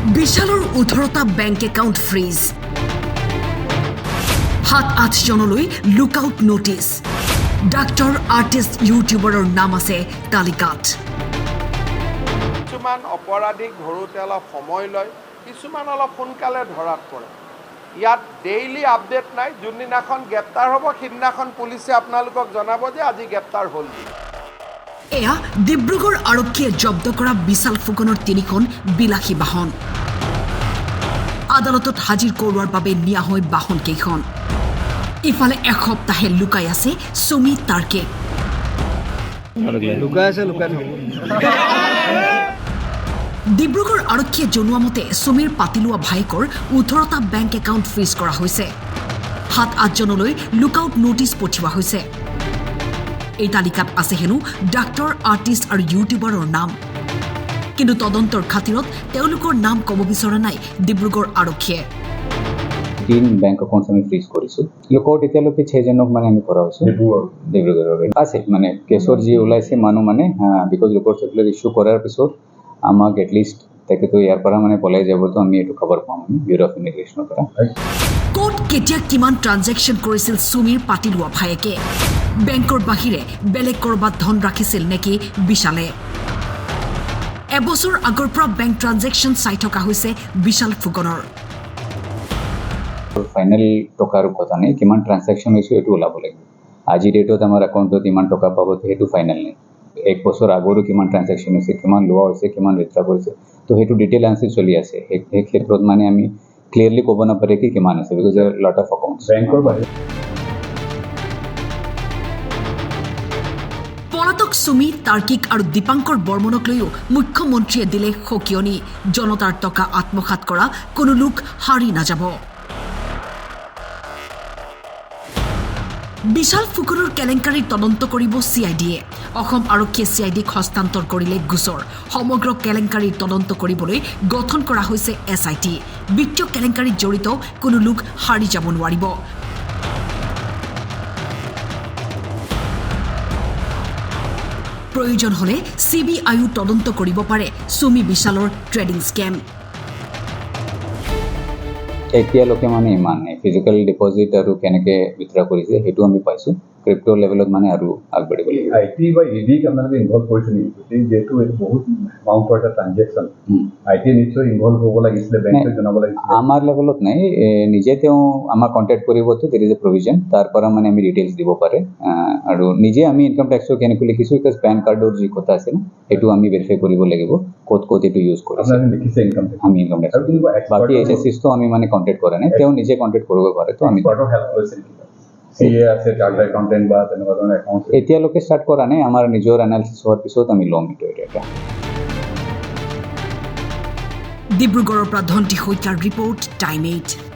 বিশালৰ 18টা bank account fridge 7-8 জনলৈ lookout notice doctor artist ইউটিউবাৰৰ নাম আছে তালিকাত কিছুমান অপৰাধীক ধৰোঁতে অলপ সময় লয় কিছুমান অলপ সোনকালে ধৰাত পৰে ইয়াত ডেইলি আপডেট নাই যোনদিনাখন গ্ৰেপ্তাৰ হ'ব সিদিনাখন পুলিচে আপোনালোকক জনাব যে আজি গ্ৰেপ্তাৰ হ'ল এয়া ডিব্ৰুগড় আৰক্ষীয়ে জব্দ কৰা বিশাল ফুকনৰ 3খন বিলাসী বাহন আদালতত হাজিৰ কৰোৱাৰ বাবে নিয়া হয় বাহন কেইখন ইফালে এসপ্তাহে লুকাই আছে সুমি তাৰ্কে ডিব্ৰুগড় আৰক্ষীয়ে জনোৱা মতে সুমিৰ পাতিলোৱা ভাইকৰ 18টা বেংক একাউণ্ট ফ্ৰিজ কৰা হৈছে 7-8 জনলৈ লুকআউট নোটিছ পঠিওৱা হৈছে এই তালিকাত আছে হেনো ডাক্তৰ আৰ্টিষ্ট আৰু ইউটিউবাৰৰ নাম কিন্তু তদন্তৰ খাতিৰত তেওঁলোকৰ নাম ক'ব বিচৰা নাই ডিব্ৰুগড় আৰক্ষীয়ে 3 বেংক একাউণ্টছ আমি ফ্ৰিজ কৰিছোঁ লুকআউট এতিয়ালৈকে 6 জনক মানে আমি কৰা হৈছে ডিব্ৰুগড়ৰ আছে মানে কেছৰ যি ওলাইছে মানুহ মানে বিকজ লুকআউট চাৰ্কুলাৰ ইছ্যু কৰাৰ পিছত আমাক এটলিষ্ট তেখেতো ইয়াৰ পৰা মানে পলাই যাবতো আমি এইটো খবৰ পাম আমি ব্যুৰ অফ ইমিগ্ৰেশ্যনৰ পৰা ক'ত কেতিয়া কিমান ট্ৰানজেকশ্যন কৰিছিল সুমিৰ পাতিলোৱা ভায়েকে বেংকৰ বাহিৰে বেলেগ ক'ৰবাত ধন ৰাখিছিল নেকি বিশালে এবছৰ আগৰ পৰা বেংক ট্ৰানজেকশ্যন চাই থকা হৈছে বিশাল ফুকনৰ ফাইনেল টকাৰ কথা নাই কিমান ট্ৰানজেকশ্যন হৈছে এইটো ওলাব লাগিব আজি ডেটত আমাৰ একাউণ্টত ইমান টকা পাব সেইটো ফাইনেল নাই এক বছৰ আগৰো কিমান ট্ৰানজেকশ্যন হৈছে কিমান লোৱা হৈছে কিমান উইথড্ৰ কৰিছে তো সেইটো ডিটেইল এনালাইচিছ চলি আছে সেই ক্ষেত্ৰত মানে আমি ক্লিয়াৰলি ক'ব নাপাৰে কি কিমান আছে বিকজ লট অফ একাউণ্টছ বেংকৰ বাহিৰে পলাতক সুমি তাৰ্কিক আৰু দীপাংকৰ বৰ্মনক লৈও মুখ্যমন্ত্ৰীয়ে দিলে সকিয়নি জনতাৰ টকা আত্মসাত কৰা কোনো লোক হাৰি নাযাব বিশাল ফুকনৰ কেলেংকাৰীৰ তদন্ত কৰিব চিআইডিয়ে অসম আৰক্ষীয়ে চিআইডিক হস্তান্তৰ কৰিলে গোচৰ সমগ্ৰ কেলেংকাৰীৰ তদন্ত কৰিবলৈ গঠন কৰা হৈছে এছআইটি বিত্তীয় কেলেংকাৰীত জড়িত কোনো লোক হাৰি যাব নোৱাৰিব প্ৰয়োজন হলে চিবিআইও তদন্ত কৰিব পাৰে সুমি বিশালৰ ট্ৰেডিং স্কেম এতিয়ালৈকে মানে ইমান নাই ফিজিকেল ডিপজিট আৰু কেনেকৈ উইথড্ৰ কৰিছে সেইটো আমি পাইছোঁ ক্ৰিপ্টো লেভেলত মানে আৰু আগবাঢ়িব লাগিব আইটি বা ইডিক আপোনালোকে ইনভলভ কৰিছে নেকি যিহেতু এইটো বহুত এমাউণ্টৰ এটা ট্ৰানজেকশ্যন আইটি নিশ্চয় ইনভলভ হ'ব লাগিছিলে বেংকক জনাব লাগিছিলে আমাৰ লেভেলত নাই নিজে তেওঁ আমাক কণ্টেক্ট কৰিবতো দেৰ ইজ এ প্ৰভিজন তাৰ পৰা মানে আমি ডিটেইলছ দিব পাৰে আৰু নিজে আমি ইনকাম টেক্সৰ কেনেকৈ লিখিছোঁ বিকজ পেন কাৰ্ডৰ যি কথা আছে সেইটো আমি ভেৰিফাই কৰিব লাগিব ক'ত এইটো ইউজ কৰিছে লিখিছে ইনকাম টেক্স আমি ইনকাম টেক্স বাকী এইচএছচিটো আমি মানে কণ্টেক্ট কৰা নাই তেওঁ নিজে কণ্টেক্ট কৰিব পাৰে তো আমি হেল্প কৰিছে CA আছে চাৰ্টাৰ্ড একাউণ্টেণ্ট বা তেনেকুৱা ধৰণৰ একাউণ্ট এতিয়ালৈকে ষ্টাৰ্ট কৰা নাই আমাৰ নিজৰ এনালিচিছ হোৱাৰ পিছত আমি ল'ম এইটো এটা ডিব্ৰুগড়ৰ পৰা ধন্তি শইকীয়াৰ ৰিপৰ্ট টাইম 8